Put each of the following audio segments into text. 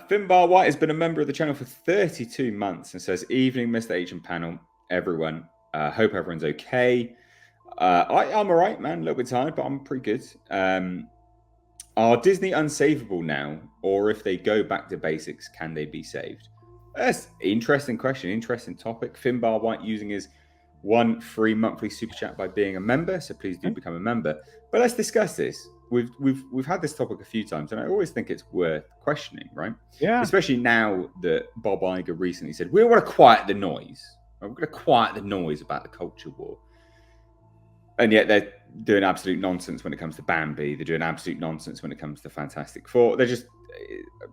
Finbar White has been a member of the channel for 32 months and says, "Evening, Mr. H and panel, everyone. Hope everyone's okay. I'm all right, man. A little bit tired, but I'm pretty good. Are Disney unsavable now, or if they go back to basics, can they be saved?" That's an interesting question, interesting topic. Finbar White using his one free monthly super chat by being a member, so please do become a member. But let's discuss this. We've had this topic a few times, and I always think it's worth questioning, right? Yeah. Especially now that Bob Iger recently said we want to quiet the noise. We're going to quiet the noise about the culture war, and yet they're doing absolute nonsense when it comes to Bambi. They're doing absolute nonsense when it comes to Fantastic Four. They're just,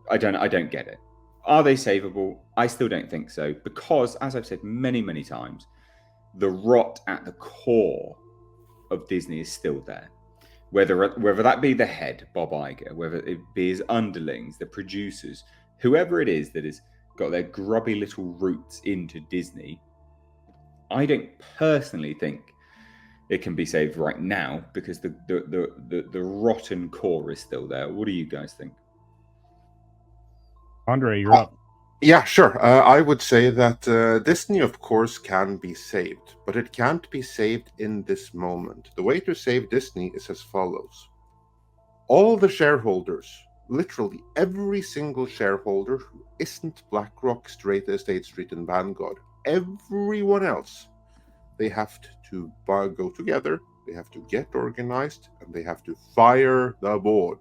I don't get it. Are they savable? I still don't think so, because as I've said many, many times, the rot at the core of Disney is still there. Whether that be the head, Bob Iger, whether it be his underlings, the producers, whoever it is that has got their grubby little roots into Disney, I don't personally think it can be saved right now, because the rotten core is still there. What do you guys think? Andre, you're up. Yeah, sure. I would say that Disney, of course, can be saved, but it can't be saved in this moment. The way to save Disney is as follows. All the shareholders, literally every single shareholder who isn't BlackRock, State Street, and Vanguard, everyone else, they have to go together, they have to get organized, and they have to fire the board.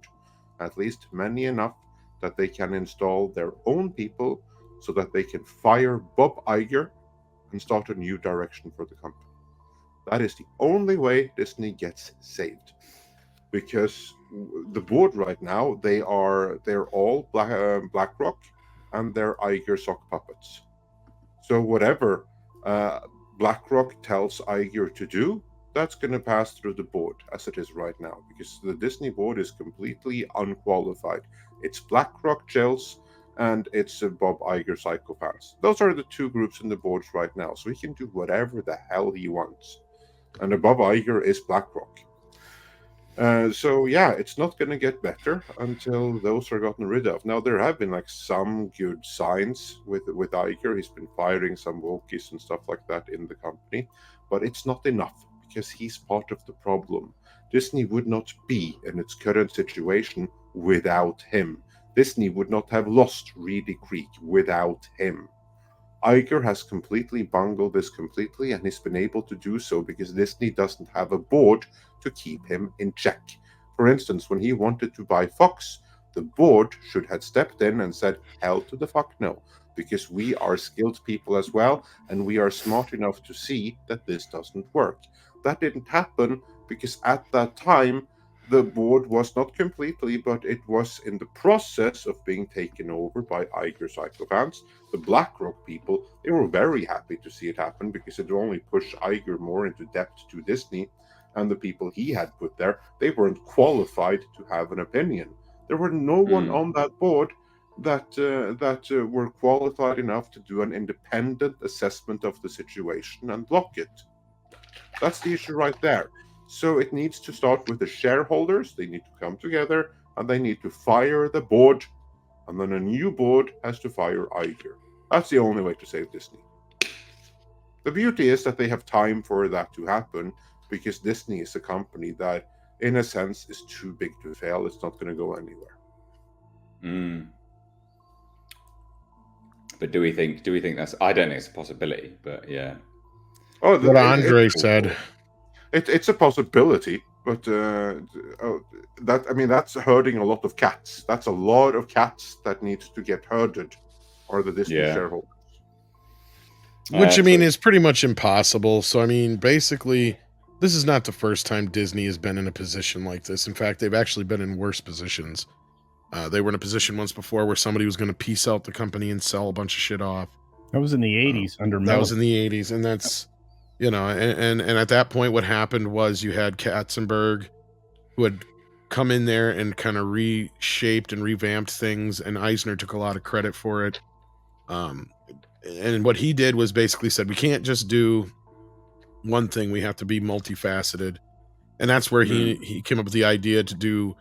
At least many enough that they can install their own people so that they can fire Bob Iger and start a new direction for the company. That is the only way Disney gets saved. Because the board right now, they're all BlackRock, and they're Iger sock puppets. So whatever BlackRock tells Iger to do, that's going to pass through the board as it is right now, because the Disney board is completely unqualified. It's BlackRock Chills and it's Bob Iger psychopaths. Those are the two groups in the boards right now, so he can do whatever the hell he wants. And Bob Iger is BlackRock. So yeah, it's not going to get better until those are gotten rid of. Now there have been like some good signs with Iger. He's been firing some wokies and stuff like that in the company, but it's not enough, because he's part of the problem. Disney would not be in its current situation without him. Disney would not have lost Reedy Creek without him. Iger has completely bungled this completely, and he's been able to do so because Disney doesn't have a board to keep him in check. For instance, when he wanted to buy Fox, the board should have stepped in and said, hell to the fuck no, because we are skilled people as well, and we are smart enough to see that this doesn't work. That didn't happen because at that time, the board was not completely, but it was in the process of being taken over by Iger psychopaths. The BlackRock people, they were very happy to see it happen because it only pushed Iger more into debt to Disney, and the people he had put there, they weren't qualified to have an opinion. There were no one on that board that were qualified enough to do an independent assessment of the situation and block it. That's the issue right there. So it needs to start with the shareholders. They need to come together and they need to fire the board, and then a new board has to fire Iger. That's the only way to save Disney. The beauty is that they have time for that to happen, because Disney is a company that, in a sense, is too big to fail. It's not going to go anywhere. But do we think that's? I don't think it's a possibility, but yeah. Oh, what Andre said. It's a possibility, but that's herding a lot of cats. That's a lot of cats that need to get herded, or the Disney shareholders. Which, I mean, is pretty much impossible. So, I mean, basically, this is not the first time Disney has been in a position like this. In fact, they've actually been in worse positions. They were in a position once before where somebody was going to piece out the company and sell a bunch of shit off. That was in the 80s under Miller. That was in the 80s, and that's, you know, and at that point, what happened was you had Katzenberg, who had come in there and kind of reshaped and revamped things, and Eisner took a lot of credit for it. And what he did was basically said, we can't just do one thing, we have to be multifaceted. And that's where he came up with the idea to do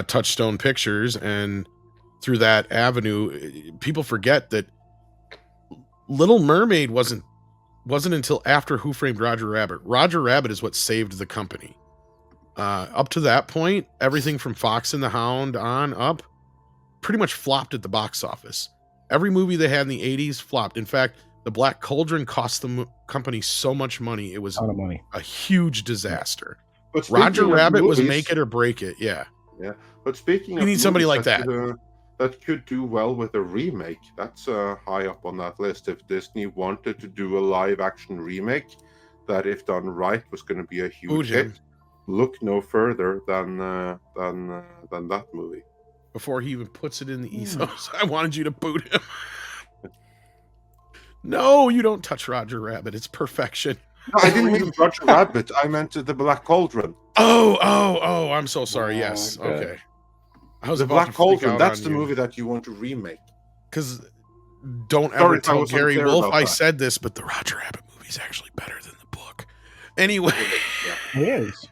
Touchstone Pictures, and through that avenue. People forget that Little Mermaid wasn't until after Who Framed Roger Rabbit. Roger Rabbit is what saved the company. Up to that point, everything from Fox and the Hound on up pretty much flopped at the box office. Every movie they had in the 80s flopped. In fact, The Black Cauldron cost the company so much money. It was ton of money. a huge disaster. But Roger speaking of Rabbit was movies- make it or break it. Yeah. Yeah, but speaking You of need somebody movies like that. that could do well with a remake, that's high up on that list. If Disney wanted to do a live-action remake, that if done right was going to be a Boot huge him. hit, look no further than that movie. Before he even puts it in the ethos, I wanted you to boot him. No, you don't touch Roger Rabbit. It's perfection. No, I didn't mean Roger Rabbit. I meant the Black Cauldron. Oh, I'm so sorry. Yes. Okay. Okay. I was The about Black to freak Cauldron. out That's on the you. movie that you want to remake. Because don't Sorry ever if I tell was Gary unclear Wolf about I that. said this, but the Roger Rabbit movie is actually better than the book. Anyway, Yeah. It is.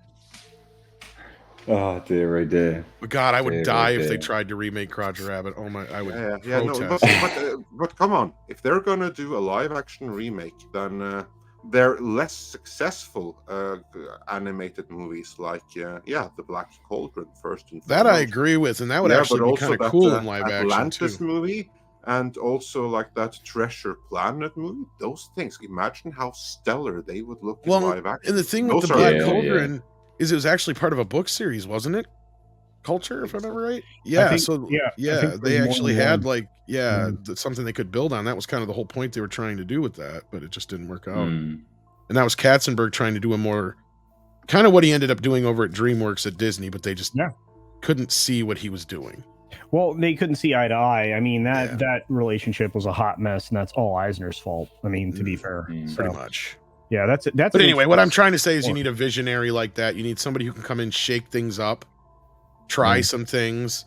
Oh dear, oh dear. but God, I would Dear, die oh if they dear. tried to remake Roger Rabbit. Oh my, I would Yeah. No, protest. but come on. If they're gonna do a live-action remake, then they're less successful animated movies like The Black Cauldron first and That I foremost. agree with, and that would Yeah, actually but be also kind of that, cool in live action Atlantis too. movie, and also like that Treasure Planet movie. Those things. Imagine how stellar they would look in Well, live action. and the thing with Those the are Black Yeah, Cauldron is it was actually part of a book series, wasn't it? Culture, if I remember right. Yeah, think- so yeah, I think they there's more actually than had one. like something they could build on. That was kind of the whole point they were trying to do with that, but it just didn't work out. Mm. And that was Katzenberg trying to do a more kind of what he ended up doing over at DreamWorks at Disney, but they just Yeah. couldn't see what he was doing. Well, they couldn't see eye to eye. I mean, Yeah. that relationship was a hot mess, and that's all Eisner's fault. I mean, to be fair. Mm. Pretty So, much. yeah, that's But an anyway, what I'm trying to say is you Or- need a visionary like that. You need somebody who can come in, shake things up, try some things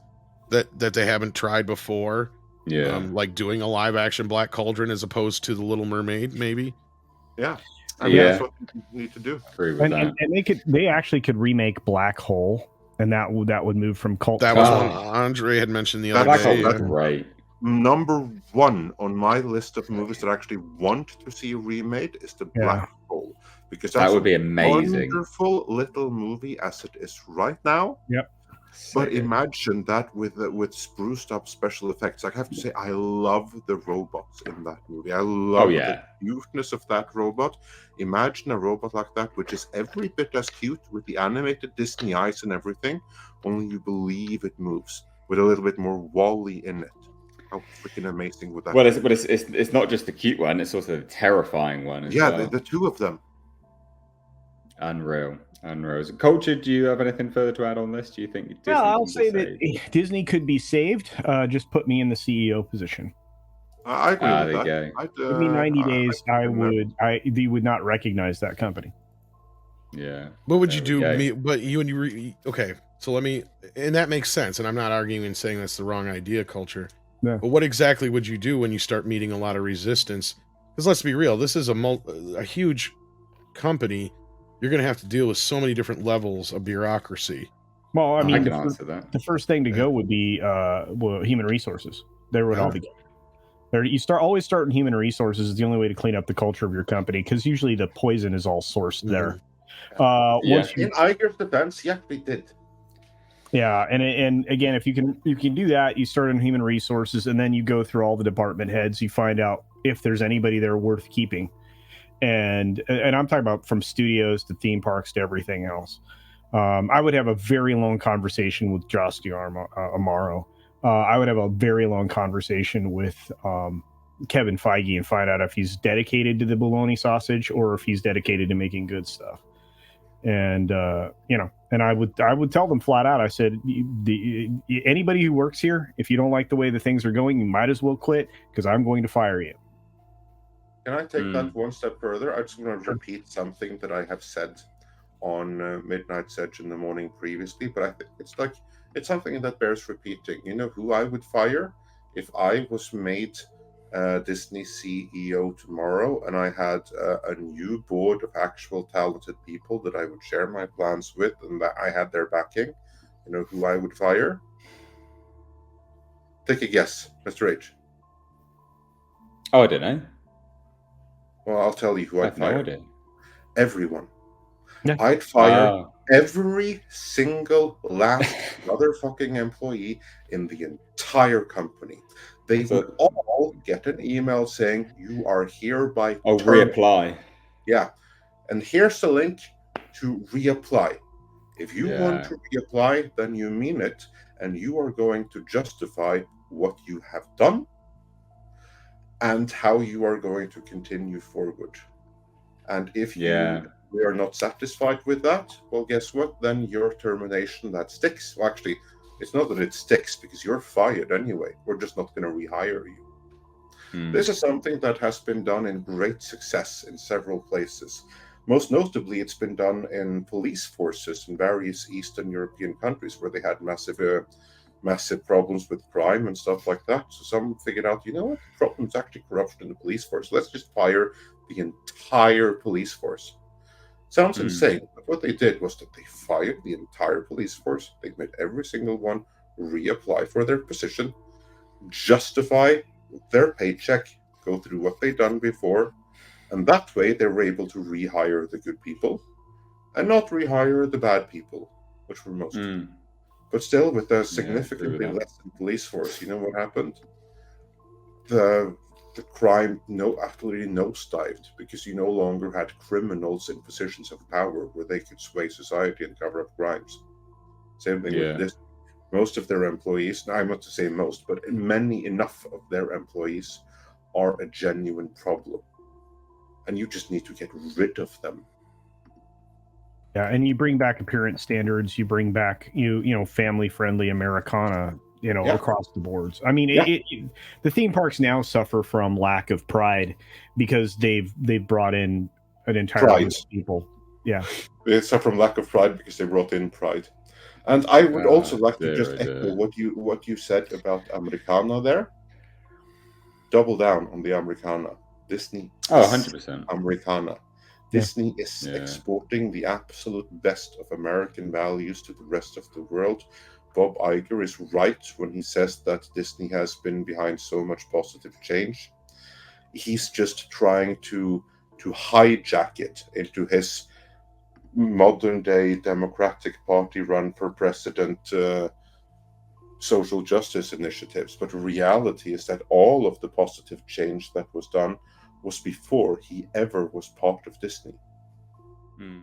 that they haven't tried before. Yeah. Like doing a live action Black Cauldron as opposed to the Little Mermaid, maybe. Yeah. I mean, Yeah. that's what you need to do. Agree with and, that. and they actually could remake Black Hole, and that would move from cult. That was Oh. one Andre had mentioned the other Black day. Hole, yeah. Right. Number one on my list of movies that I actually want to see remade is the Yeah. Black Hole, because That that's would be a amazing. wonderful little movie as it is right now. But Sick. imagine that with spruced up special effects. I have to say, I love the robots in that movie. I love yeah. the cuteness of that robot. Imagine a robot like that, which is every bit as cute with the animated Disney eyes and everything, only you believe it moves with a little bit more Wall-E in it. How freaking amazing would that Well, be? it's not just the cute one; it's also the terrifying one as Yeah, well. the two of them. Unreal. So, Culture, do you have anything further to add on this? Do you think Disney Well, I'll can say be that saved? Disney could be saved. Just put me in the CEO position. I agree Ah, with there that. you go. I'd, Give me 90 days. you You would not recognize that company. Yeah. What would There you we do? go. Okay, so let me, and that makes sense. And I'm not arguing and saying that's the wrong idea, Culture. Yeah. But what exactly would you do when you start meeting a lot of resistance? Because let's be real, this is a huge company. You're going to have to deal with so many different levels of bureaucracy. Well, I I mean, can answer that. the first thing to go would be human resources. There would all Yeah. be. There, you always start in human resources is the only way to clean up the culture of your company, because usually the poison is all sourced there. Yeah. Once you In Iger's defense, yeah, we did. Yeah, and again, if you can do that, you start in human resources, and then you go through all the department heads. You find out if there's anybody there worth keeping, and I'm talking about from studios to theme parks to everything else. I would have a very long conversation with Josh Amaro. I would have a very long conversation with Kevin Feige and find out if he's dedicated to the bologna sausage or if he's dedicated to making good stuff. And and I would tell them flat out. I said, anybody who works here, if you don't like the way the things are going, you might as well quit, because I'm going to fire you. Can I take that one step further? I just want to repeat something that I have said on Midnight Sedge in the morning previously, but I think it's something that bears repeating. You know who I would fire if I was made Disney CEO tomorrow and I had a new board of actual talented people that I would share my plans with and that I had their backing? You know who I would fire? Take a guess, Mr. H. Oh, I don't know. Well, I'll tell you who I I'd have no fire. idea. Everyone. Yeah. I'd fire Ah. every single last motherfucking employee in the entire company. They So- would all get an email saying, "You are hereby Oh, terminated." reapply. Yeah. And here's the link to reapply. If you want Yeah. to reapply, then you mean it, and you are going to justify what you have done and how you are going to continue forward. And if Yeah. you are not satisfied with that, well, guess what? Then your termination that sticks. Well, actually, it's not that it sticks because you're fired anyway. We're just not going to rehire you. Hmm. This is something that has been done in great success in several places. Most notably, it's been done in police forces in various Eastern European countries where they had massive problems with crime and stuff like that. So some figured out, you know what, the problem is actually corruption in the police force. Let's just fire the entire police force. Sounds Hmm. insane, but what they did was that they fired the entire police force. They made every single one reapply for their position, justify their paycheck, go through what they'd done before, and that way they were able to rehire the good people and not rehire the bad people, which were most. Hmm. But still, with a I agree with significantly that. lessened police force, you know what happened? The crime absolutely nosedived because you no longer had criminals in positions of power where they could sway society and cover up crimes. Same thing Yeah. with this. Most of their employees, I'm not to say most, but many enough of their employees are a genuine problem. And you just need to get rid of them. Yeah, and you bring back appearance standards. You bring back family friendly Americana. Yeah. Across the boards. I mean, Yeah. the theme parks now suffer from lack of pride because they've brought in an entire Pride. group of people. Yeah, They suffer from lack of pride because they brought in pride. And I would also like to dear, just oh echo dear. what you said about Americana there. Double down on the Americana. Disney Oh, is 100%. Americana. Yeah. Disney is Yeah. exporting the absolute best of American values to the rest of the world. Bob Iger is right when he says that Disney has been behind so much positive change. He's just trying to hijack it into his modern day Democratic Party run for president social justice initiatives. But the reality is that all of the positive change that was done was before he ever was part of Disney. Hmm.